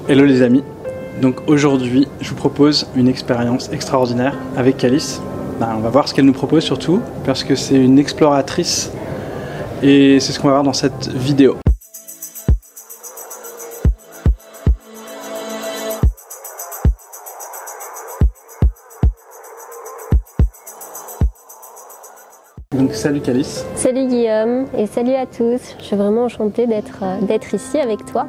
Hello les amis, donc aujourd'hui je vous propose une expérience extraordinaire avec Calice. On va voir ce qu'elle nous propose surtout parce que c'est une exploratrice et c'est ce qu'on va voir dans cette vidéo. Donc salut Calice. Salut Guillaume et salut à tous. Je suis vraiment enchantée d'être ici avec toi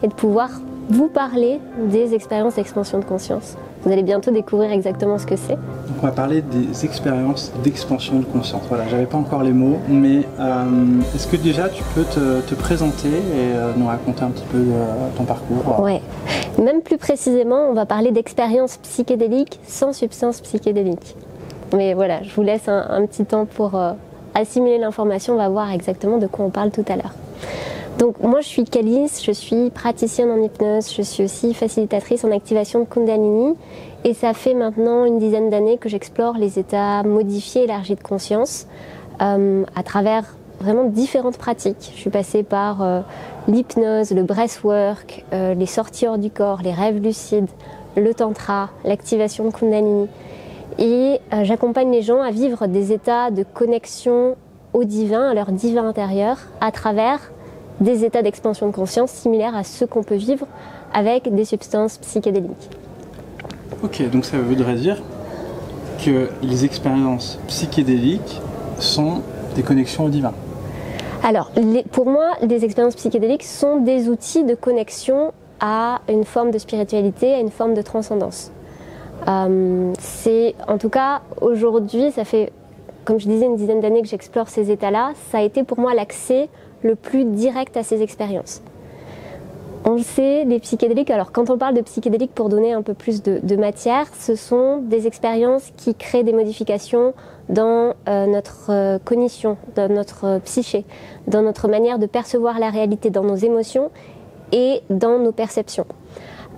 et de pouvoir vous parler des expériences d'expansion de conscience. Vous allez bientôt découvrir exactement ce que c'est. Donc on va parler des expériences d'expansion de conscience. Voilà, j'avais pas encore les mots, mais est-ce que déjà tu peux te présenter et nous raconter un petit peu ton parcours? Ouais. Même plus précisément, on va parler d'expériences psychédéliques sans substance psychédélique. Mais voilà, je vous laisse un petit temps pour assimiler l'information. On va voir exactement de quoi on parle tout à l'heure. Donc moi je suis Calice, je suis praticienne en hypnose, je suis aussi facilitatrice en activation de Kundalini et ça fait maintenant une dizaine d'années que j'explore les états modifiés, élargis de conscience à travers vraiment différentes pratiques. Je suis passée par l'hypnose, le breathwork, les sorties hors du corps, les rêves lucides, le tantra, l'activation de Kundalini et j'accompagne les gens à vivre des états de connexion au divin, à leur divin intérieur à travers des états d'expansion de conscience similaires à ceux qu'on peut vivre avec des substances psychédéliques. Ok, donc ça voudrait dire que les expériences psychédéliques sont des connexions au divin. Alors, pour moi, les expériences psychédéliques sont des outils de connexion à une forme de spiritualité, à une forme de transcendance. En tout cas, aujourd'hui, ça fait, comme je disais, une dizaine d'années que j'explore ces états-là. Ça a été pour moi l'accès le plus direct à ces expériences. On le sait, les psychédéliques, alors quand on parle de psychédéliques, pour donner un peu plus de matière, ce sont des expériences qui créent des modifications dans notre cognition, dans notre psyché, dans notre manière de percevoir la réalité, dans nos émotions et dans nos perceptions.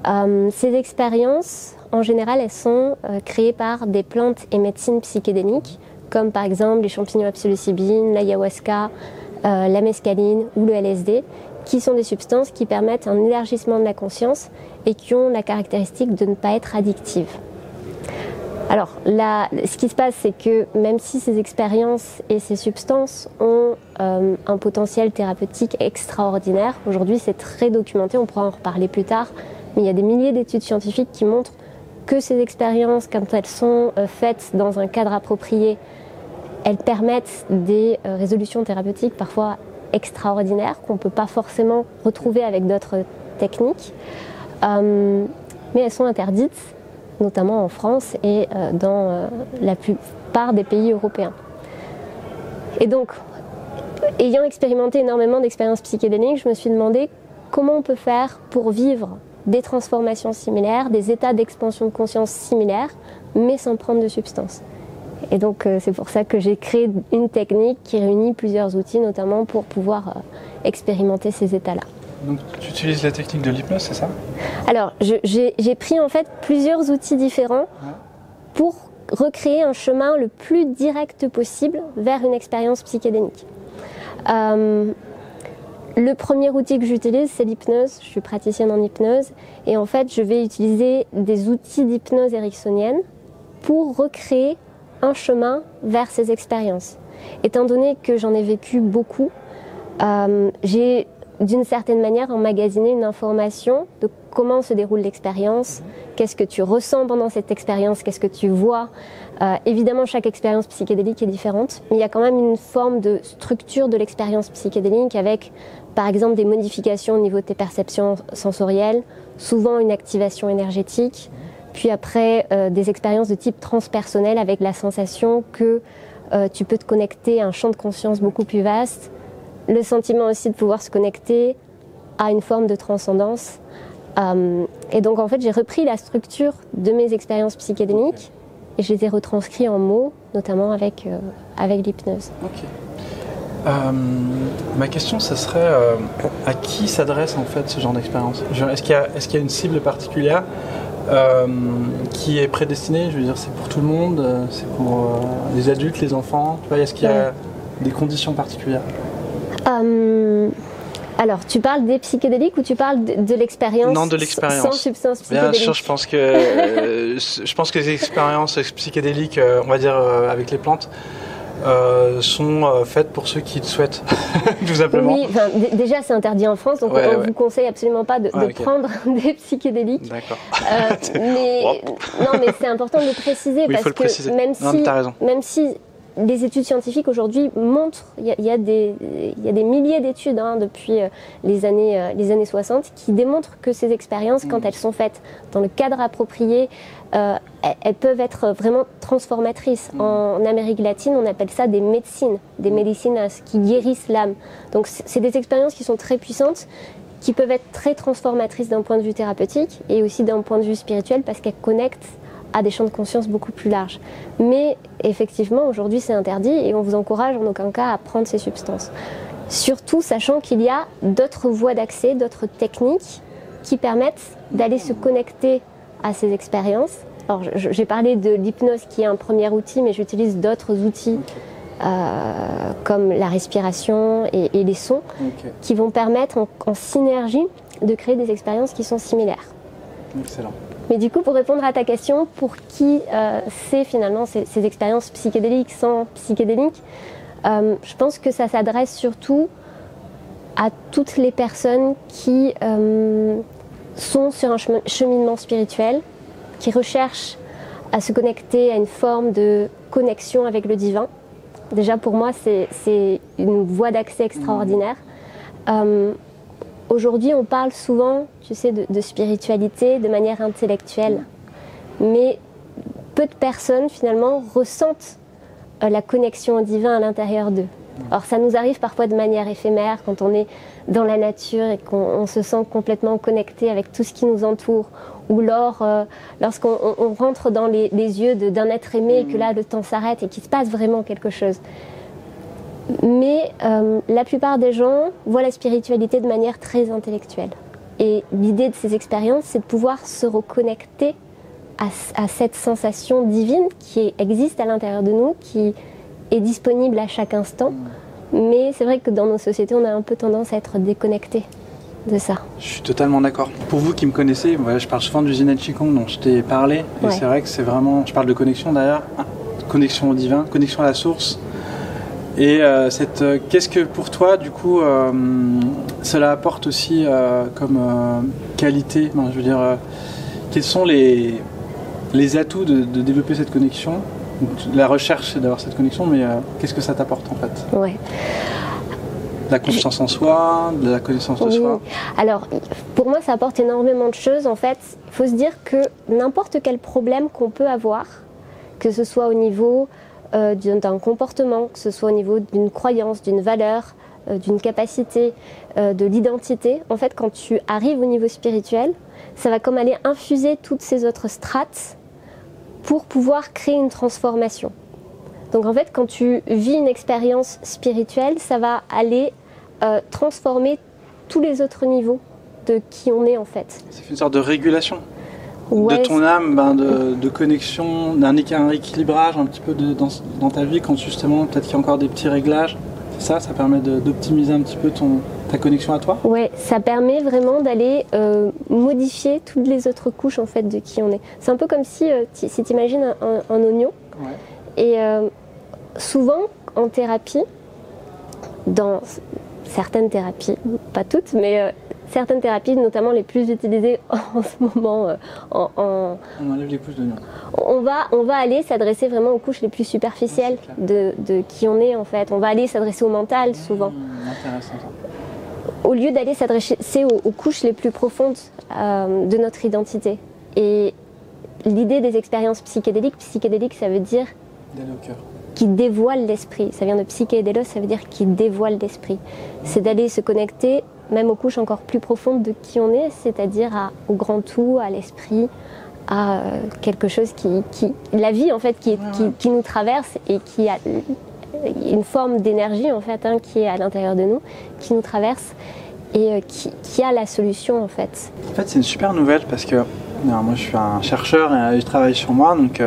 Ces expériences, en général, elles sont créées par des plantes et médecines psychédéliques, comme par exemple les champignons à psilocybine, l'ayahuasca, la mescaline ou le LSD, qui sont des substances qui permettent un élargissement de la conscience et qui ont la caractéristique de ne pas être addictives. Alors là, ce qui se passe, c'est que même si ces expériences et ces substances ont un potentiel thérapeutique extraordinaire, aujourd'hui c'est très documenté, on pourra en reparler plus tard, mais il y a des milliers d'études scientifiques qui montrent que ces expériences, quand elles sont faites dans un cadre approprié, elles permettent des résolutions thérapeutiques parfois extraordinaires qu'on ne peut pas forcément retrouver avec d'autres techniques. Mais elles sont interdites, notamment en France et dans la plupart des pays européens. Et donc, ayant expérimenté énormément d'expériences psychédéliques, je me suis demandé comment on peut faire pour vivre des transformations similaires, des états d'expansion de conscience similaires, mais sans prendre de substances. Et donc c'est pour ça que j'ai créé une technique qui réunit plusieurs outils, notamment pour pouvoir expérimenter ces états-là. Donc tu utilises la technique de l'hypnose, c'est ça? Alors j'ai pris en fait plusieurs outils différents pour recréer un chemin le plus direct possible vers une expérience psychédélique. Le premier outil que j'utilise, c'est l'hypnose. Je suis praticienne en hypnose et en fait je vais utiliser des outils d'hypnose ericksonienne pour recréer un chemin vers ces expériences. Étant donné que j'en ai vécu beaucoup, j'ai d'une certaine manière emmagasiné une information de comment se déroule l'expérience, qu'est-ce que tu ressens pendant cette expérience, qu'est-ce que tu vois. Évidemment, chaque expérience psychédélique est différente, mais il y a quand même une forme de structure de l'expérience psychédélique avec, par exemple, des modifications au niveau de tes perceptions sensorielles, souvent une activation énergétique, puis après des expériences de type transpersonnel avec la sensation que tu peux te connecter à un champ de conscience beaucoup plus vaste, le sentiment aussi de pouvoir se connecter à une forme de transcendance. Et donc en fait j'ai repris la structure de mes expériences psychédéliques et je les ai retranscrits en mots, notamment avec l'hypnose. Okay. Ma question, ce serait à qui s'adresse en fait ce genre d'expérience? Est-ce qu'il y a une cible particulière qui est prédestinée? Je veux dire, c'est pour tout le monde, c'est pour les adultes, les enfants. Est-ce qu'il y a des conditions particulières? Alors, tu parles des psychédéliques ou tu parles de l'expérience? Non, de l'expérience. Sans substance psychédélique. Bien sûr, je pense que les expériences psychédéliques, on va dire avec les plantes, sont faites pour ceux qui le souhaitent, tout simplement. Oui, déjà c'est interdit en France, donc on vous conseille absolument pas de prendre des psychédéliques. D'accord. Non, mais c'est important de le préciser, parce que même si les études scientifiques aujourd'hui montrent, il y a des milliers d'études depuis les années 60 qui démontrent que ces expériences, quand elles sont faites dans le cadre approprié, elles peuvent être vraiment transformatrices. En Amérique latine, on appelle ça des médecines, des medicinas, qui guérissent l'âme. Donc c'est des expériences qui sont très puissantes, qui peuvent être très transformatrices d'un point de vue thérapeutique et aussi d'un point de vue spirituel, parce qu'elles connectent à des champs de conscience beaucoup plus larges. Mais effectivement, aujourd'hui, c'est interdit et on vous encourage en aucun cas à prendre ces substances. Surtout sachant qu'il y a d'autres voies d'accès, d'autres techniques qui permettent d'aller se connecter à ces expériences. Alors, j'ai parlé de l'hypnose qui est un premier outil, mais j'utilise d'autres outils comme la respiration et les sons qui vont permettre en synergie de créer des expériences qui sont similaires. Excellent. Mais du coup, pour répondre à ta question, pour qui c'est finalement ces expériences psychédéliques sans psychédéliques, je pense que ça s'adresse surtout à toutes les personnes qui sont sur un cheminement spirituel, qui recherchent à se connecter à une forme de connexion avec le divin. Déjà pour moi, c'est une voie d'accès extraordinaire. Aujourd'hui, on parle souvent, tu sais, de spiritualité de manière intellectuelle, mais peu de personnes finalement ressentent la connexion au divin à l'intérieur d'eux. Alors ça nous arrive parfois de manière éphémère quand on est dans la nature et qu'on se sent complètement connecté avec tout ce qui nous entoure, ou lorsqu'on rentre dans les yeux d'un être aimé et que là le temps s'arrête et qu'il se passe vraiment quelque chose. Mais la plupart des gens voient la spiritualité de manière très intellectuelle. Et l'idée de ces expériences, c'est de pouvoir se reconnecter à cette sensation divine qui existe à l'intérieur de nous, qui est disponible à chaque instant. Mais c'est vrai que dans nos sociétés, on a un peu tendance à être déconnecté de ça. Je suis totalement d'accord. Pour vous qui me connaissez, je parle souvent du Yin et Qigong dont je t'ai parlé. Et c'est vrai que c'est vraiment... Je parle de connexion d'ailleurs. Connexion au divin, connexion à la source. Et qu'est-ce que pour toi, du coup, cela apporte aussi comme qualité, je veux dire, quels sont les atouts de développer cette connexion? La recherche, c'est d'avoir cette connexion, mais qu'est-ce que ça t'apporte en fait? Ouais. La confiance en soi, de la connaissance de soi? Alors, pour moi, ça apporte énormément de choses. En fait, il faut se dire que n'importe quel problème qu'on peut avoir, que ce soit au niveau d'un comportement, que ce soit au niveau d'une croyance, d'une valeur, d'une capacité, de l'identité. En fait, quand tu arrives au niveau spirituel, ça va comme aller infuser toutes ces autres strates pour pouvoir créer une transformation. Donc en fait, quand tu vis une expérience spirituelle, ça va aller transformer tous les autres niveaux de qui on est en fait. C'est une sorte de régulation de ton âme, de connexion, d'un équilibrage un petit peu dans ta vie, quand justement peut-être qu'il y a encore des petits réglages. Ça permet d'optimiser un petit peu ta connexion à toi? Ouais, ça permet vraiment d'aller modifier toutes les autres couches en fait de qui on est. C'est un peu comme si tu imagines un oignon. Ouais. Et souvent en thérapie, dans certaines thérapies, pas toutes, mais certaines thérapies, notamment les plus utilisées en ce moment, on enlève les couches d'oignon. On va aller s'adresser vraiment aux couches les plus superficielles de qui on est en fait. On va aller s'adresser au mental souvent. Intéressant ça. Au lieu d'aller s'adresser aux couches les plus profondes de notre identité. Et l'idée des expériences psychédéliques, ça veut dire d'aller au cœur, qui dévoile l'esprit. Ça vient de psychédélos, ça veut dire qui dévoile l'esprit. C'est d'aller se connecter même aux couches encore plus profondes de qui on est, c'est-à-dire au grand tout, à l'esprit, à quelque chose la vie en fait qui nous traverse et qui a une forme d'énergie en fait qui est à l'intérieur de nous, qui nous traverse et qui a la solution en fait. En fait, c'est une super nouvelle parce que moi je suis un chercheur et je travaille sur moi, donc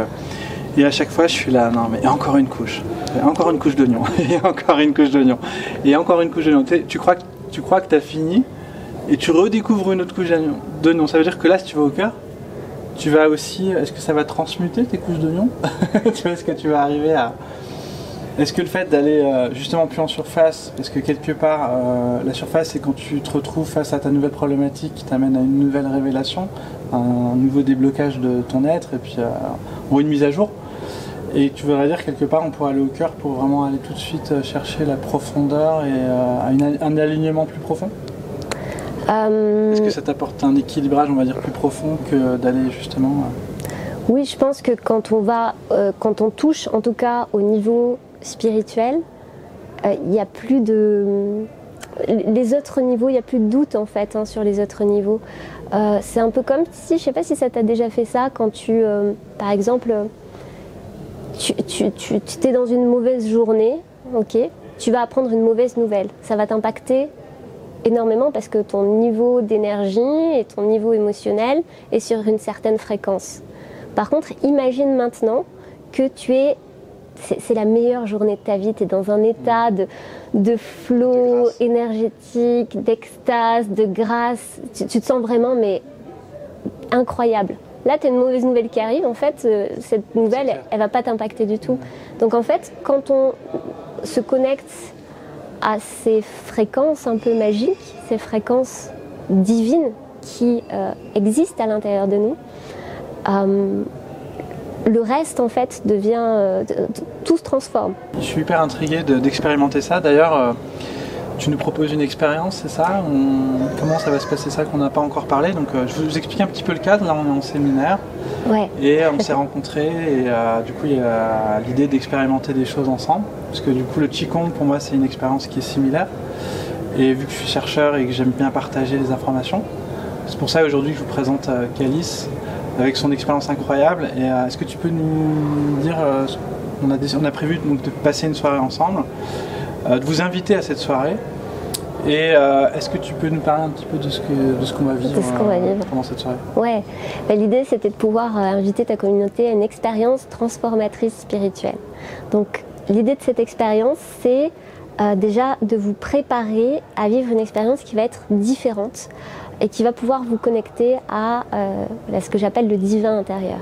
et à chaque fois je suis là, non mais encore une couche d'oignon, et encore une couche d'oignon, et encore une couche d'oignon. Tu crois que tu crois que tu as fini, et tu redécouvres une autre couche d'oignon. Ça veut dire que là, si tu vas au cœur, tu vas aussi... Est-ce que ça va transmuter tes couches d'oignon? Tu vois, est-ce que tu vas arriver à... Est-ce que le fait d'aller justement plus en surface, parce que quelque part, la surface, c'est quand tu te retrouves face à ta nouvelle problématique qui t'amène à une nouvelle révélation, un nouveau déblocage de ton être, et puis ou une mise à jour. Et tu voudrais dire quelque part, on pourrait aller au cœur pour vraiment aller tout de suite chercher la profondeur et un alignement plus profond? Est-ce que ça t'apporte un équilibrage, on va dire, plus profond que d'aller justement... Oui, je pense que quand on touche, en tout cas au niveau spirituel, il n'y a plus de... Les autres niveaux, il n'y a plus de doute en fait sur les autres niveaux. C'est un peu comme si, je ne sais pas si ça t'a déjà fait ça, quand tu, par exemple, tu es dans une mauvaise journée, ok, tu vas apprendre une mauvaise nouvelle. Ça va t'impacter énormément parce que ton niveau d'énergie et ton niveau émotionnel est sur une certaine fréquence. Par contre, imagine maintenant que c'est la meilleure journée de ta vie, tu es dans un état de flow énergétique, d'extase, de grâce, tu te sens vraiment mais incroyable. Là, tu as une mauvaise nouvelle qui arrive, en fait, cette nouvelle, elle ne va pas t'impacter du tout. Donc en fait, quand on se connecte à ces fréquences un peu magiques, ces fréquences divines qui existent à l'intérieur de nous, le reste en fait devient, tout se transforme. Je suis hyper intrigué d'expérimenter ça. D'ailleurs, tu nous proposes une expérience, c'est ça? Comment ça va se passer ça qu'on n'a pas encore parlé? Donc je vous explique un petit peu le cadre. Là, on est en séminaire. Ouais. Et on s'est rencontrés et du coup, il y a l'idée d'expérimenter des choses ensemble. Parce que du coup, le Qigong, pour moi, c'est une expérience qui est similaire. Et vu que je suis chercheur et que j'aime bien partager les informations, c'est pour ça aujourd'hui que je vous présente Calice avec son expérience incroyable. Et est-ce que tu peux nous dire, on a prévu donc, de passer une soirée ensemble, de vous inviter à cette soirée. Et est-ce que tu peux nous parler un petit peu de ce qu'on va vivre, pendant cette soirée? Ouais, l'idée c'était de pouvoir inviter ta communauté à une expérience transformatrice spirituelle. Donc l'idée de cette expérience, c'est déjà de vous préparer à vivre une expérience qui va être différente et qui va pouvoir vous connecter à ce que j'appelle le divin intérieur.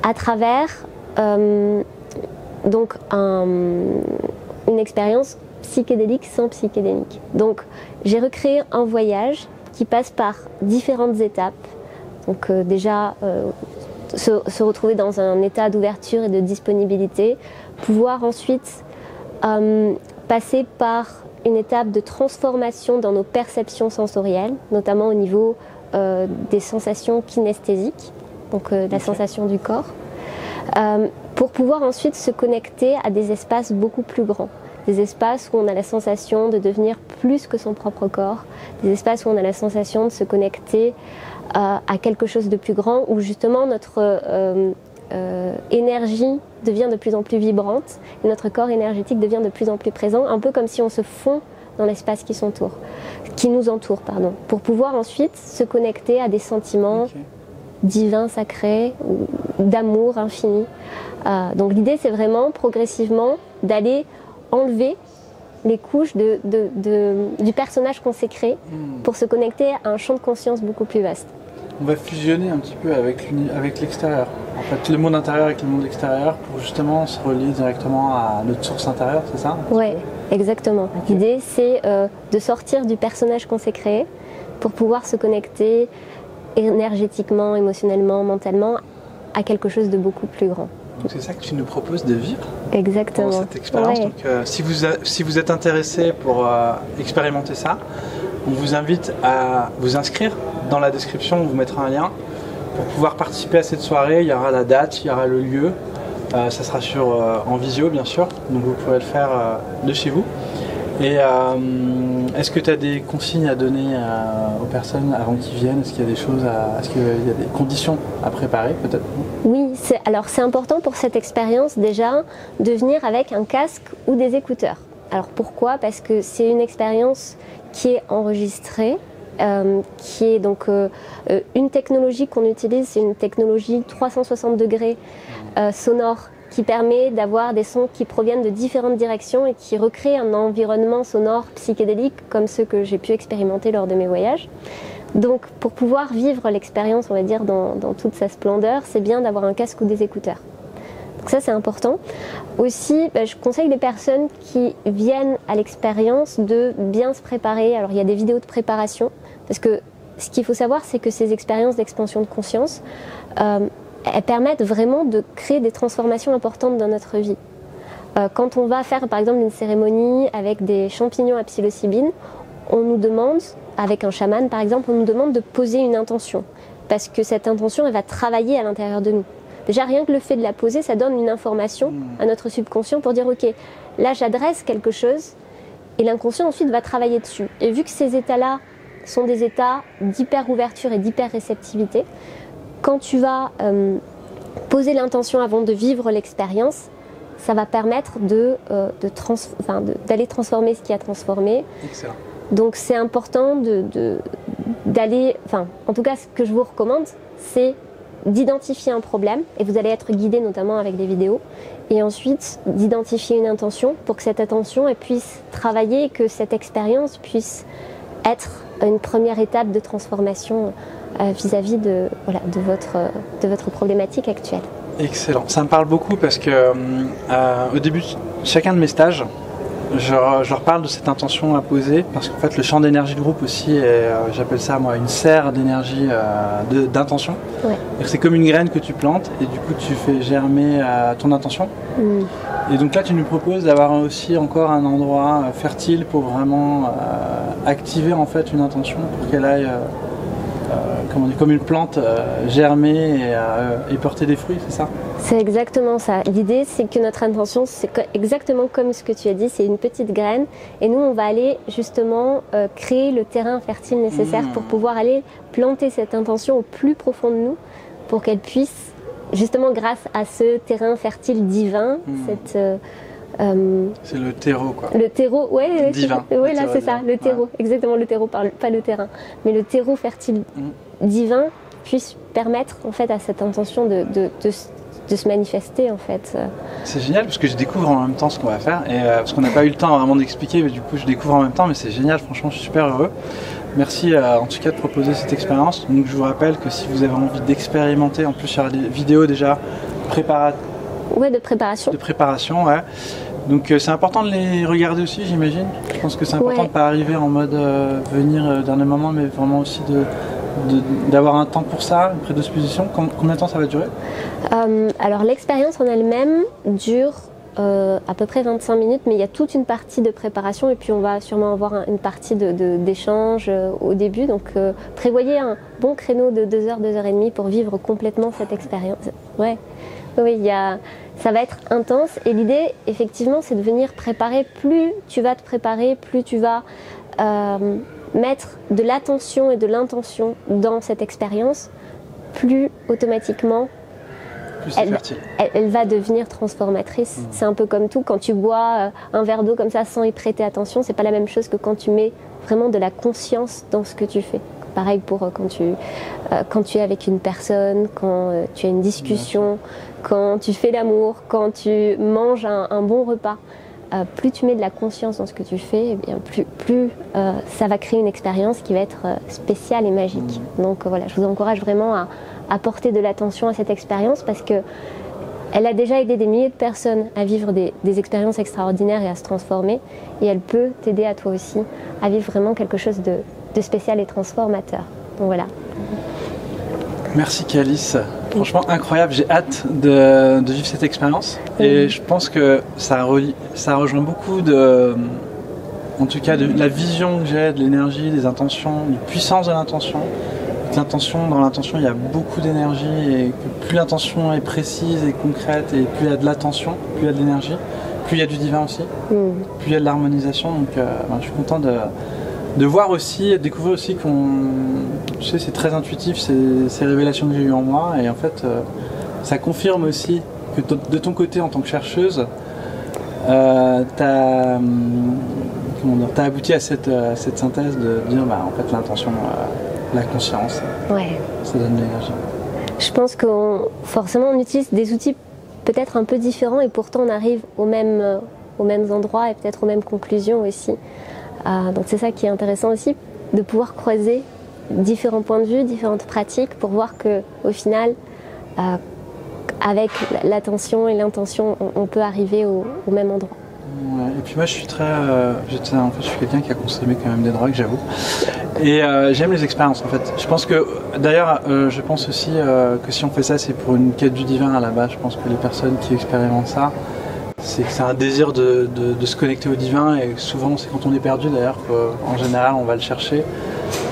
À travers donc une expérience psychédélique sans psychédélique. Donc j'ai recréé un voyage qui passe par différentes étapes. Donc déjà se retrouver dans un état d'ouverture et de disponibilité, pouvoir ensuite passer par une étape de transformation dans nos perceptions sensorielles, notamment au niveau des sensations kinesthésiques, donc la sensation du corps, pour pouvoir ensuite se connecter à des espaces beaucoup plus grands. Des espaces où on a la sensation de devenir plus que son propre corps, des espaces où on a la sensation de se connecter à quelque chose de plus grand, où justement notre énergie devient de plus en plus vibrante et notre corps énergétique devient de plus en plus présent, un peu comme si on se fond dans l'espace qui nous entoure, pour pouvoir ensuite se connecter à des sentiments divins, sacrés, d'amour infini. Donc l'idée c'est vraiment progressivement d'aller enlever les couches du personnage qu'on s'est créé pour se connecter à un champ de conscience beaucoup plus vaste. On va fusionner un petit peu avec l'extérieur. En fait, le monde intérieur avec le monde extérieur pour justement se relier directement à notre source intérieure, c'est ça? Oui, exactement. Okay. L'idée, c'est de sortir du personnage qu'on s'est créé pour pouvoir se connecter énergétiquement, émotionnellement, mentalement à quelque chose de beaucoup plus grand. Donc c'est ça que tu nous proposes de vivre? Exactement. Dans cette expérience. Ouais. Donc si vous êtes intéressé pour expérimenter ça, on vous invite à vous inscrire. Dans la description, on vous mettra un lien pour pouvoir participer à cette soirée. Il y aura la date, il y aura le lieu. Ça sera en visio, bien sûr. Donc vous pourrez le faire de chez vous. Et est-ce que tu as des consignes à donner aux personnes avant qu'ils viennent? Est-ce qu'il y a des choses est-ce qu'il y a des conditions à préparer peut-être? Oui, c'est important pour cette expérience déjà de venir avec un casque ou des écouteurs. Alors pourquoi? Parce que c'est une expérience qui est enregistrée, qui est donc une technologie qu'on utilise, c'est une technologie 360 degrés sonore qui permet d'avoir des sons qui proviennent de différentes directions et qui recréent un environnement sonore psychédélique comme ceux que j'ai pu expérimenter lors de mes voyages. Donc pour pouvoir vivre l'expérience, on va dire, dans toute sa splendeur, c'est bien d'avoir un casque ou des écouteurs. Donc ça c'est important. Aussi, je conseille les personnes qui viennent à l'expérience de bien se préparer. Alors il y a des vidéos de préparation, parce que ce qu'il faut savoir, c'est que ces expériences d'expansion de conscience, elles permettent vraiment de créer des transformations importantes dans notre vie. Quand on va faire par exemple une cérémonie avec des champignons à psilocybine, on nous demande, avec un chaman par exemple, on nous demande de poser une intention. Parce que cette intention, elle va travailler à l'intérieur de nous. Déjà rien que le fait de la poser, ça donne une information à notre subconscient pour dire ok, là j'adresse quelque chose, et l'inconscient ensuite va travailler dessus. Et vu que ces états-là sont des états d'hyper-ouverture et d'hyper-réceptivité, quand tu vas poser l'intention avant de vivre l'expérience, ça va permettre d'aller transformer ce qui a transformé. Excellent. Donc c'est important d'aller, en tout cas ce que je vous recommande, c'est d'identifier un problème, et vous allez être guidé notamment avec des vidéos, et ensuite d'identifier une intention pour que cette intention elle puisse travailler et que cette expérience puisse être une première étape de transformation vis-à-vis de votre problématique actuelle. Excellent, ça me parle beaucoup parce que au début de chacun de mes stages, je leur parle de cette intention à poser, parce qu'en fait le champ d'énergie de groupe aussi est, j'appelle ça moi, une serre d'énergie d'intention. Ouais. C'est comme une graine que tu plantes et du coup tu fais germer ton intention. Et donc là tu nous proposes d'avoir aussi encore un endroit fertile pour vraiment activer en fait une intention pour qu'elle aille comme une plante germer et porter des fruits, c'est ça? C'est exactement ça. L'idée, c'est que notre intention, c'est exactement comme ce que tu as dit, c'est une petite graine. Et nous, on va aller justement créer le terrain fertile nécessaire pour pouvoir aller planter cette intention au plus profond de nous, pour qu'elle puisse, justement grâce à ce terrain fertile divin, c'est le terreau, quoi. Le terreau, ouais, divin. Oui, là c'est ça, le terreau, exactement le terreau, pas le terrain, mais le terreau fertile divin puisse permettre en fait à cette intention de se manifester en fait. C'est génial parce que je découvre en même temps ce qu'on va faire, et parce qu'on n'a pas eu le temps vraiment d'expliquer, mais du coup je découvre en même temps, mais c'est génial, franchement je suis super heureux. Merci en tout cas de proposer cette expérience. Donc je vous rappelle que si vous avez envie d'expérimenter, en plus il y aura des vidéos déjà de préparation. De préparation, ouais. Donc c'est important de les regarder aussi, j'imagine. Je pense que c'est important de ne pas arriver en mode venir dernier moment, mais vraiment aussi d'avoir un temps pour ça, une prédisposition. Combien de temps ça va durer? Alors l'expérience en elle-même dure à peu près 25 minutes, mais il y a toute une partie de préparation et puis on va sûrement avoir une partie d'échange au début. Donc prévoyez un bon créneau de 2 heures, 2 heures et demie pour vivre complètement cette expérience. Ouais. Oui, ça va être intense et l'idée, effectivement, c'est de venir préparer. Plus tu vas te préparer, plus tu vas mettre de l'attention et de l'intention dans cette expérience, plus automatiquement elle va devenir transformatrice. C'est un peu comme tout, quand tu bois un verre d'eau comme ça sans y prêter attention, c'est pas la même chose que quand tu mets vraiment de la conscience dans ce que tu fais. Pareil pour quand tu es avec une personne, quand tu as une discussion, quand tu fais l'amour, quand tu manges un bon repas. Plus tu mets de la conscience dans ce que tu fais, eh bien plus ça va créer une expérience qui va être spéciale et magique. Donc voilà, je vous encourage vraiment à porter de l'attention à cette expérience parce que elle a déjà aidé des milliers de personnes à vivre des expériences extraordinaires et à se transformer. Et elle peut t'aider à toi aussi à vivre vraiment quelque chose de spécial et transformateur. Donc voilà. Merci Calice, franchement incroyable, j'ai hâte de vivre cette expérience et je pense que ça rejoint beaucoup en tout cas de la vision que j'ai de l'énergie, des intentions, de puissance de l'intention. Dans l'intention il y a beaucoup d'énergie et que plus l'intention est précise et concrète et plus il y a de l'attention, plus il y a de l'énergie, plus il y a du divin aussi, plus il y a de l'harmonisation. Donc je suis content de voir aussi, de découvrir aussi tu sais, c'est très intuitif ces révélations que j'ai eues en moi et en fait ça confirme aussi que de ton côté en tant que chercheuse t'as abouti à cette synthèse de dire en fait l'intention, la conscience, ça donne de l'énergie. Je pense que forcément on utilise des outils peut-être un peu différents et pourtant on arrive aux mêmes endroits et peut-être aux mêmes conclusions aussi. Donc c'est ça qui est intéressant aussi, de pouvoir croiser différents points de vue, différentes pratiques pour voir qu'au final, avec l'attention et l'intention, on peut arriver au même endroit. Ouais, et puis moi je suis en fait je suis quelqu'un qui a consommé quand même des drogues, j'avoue. Et j'aime les expériences en fait. Je pense que, d'ailleurs, je pense aussi que si on fait ça, c'est pour une quête du divin à la base. Je pense que les personnes qui expérimentent ça, c'est un désir de se connecter au divin, et souvent c'est quand on est perdu d'ailleurs qu'en général on va le chercher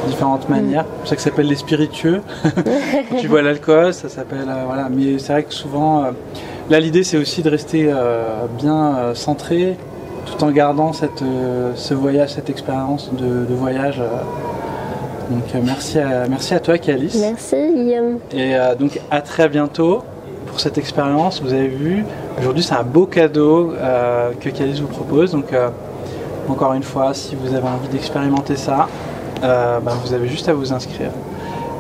de différentes manières. C'est pour ça que ça s'appelle les spiritueux. Quand tu bois l'alcool, ça s'appelle voilà. Mais c'est vrai que souvent, là l'idée c'est aussi de rester bien centré, tout en gardant ce voyage, cette expérience de voyage. Donc merci à toi Calice. Merci Guillaume. Et donc à très bientôt pour cette expérience. Vous avez vu, aujourd'hui c'est un beau cadeau que Calice vous propose. Donc encore une fois, si vous avez envie d'expérimenter ça, vous avez juste à vous inscrire.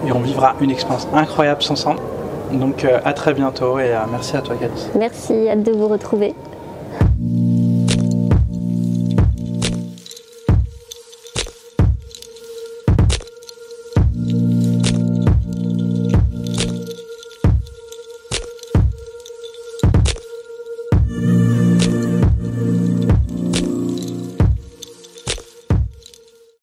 Et on vivra une expérience incroyable ensemble. Donc à très bientôt et merci à toi Calice. Merci, hâte de vous retrouver.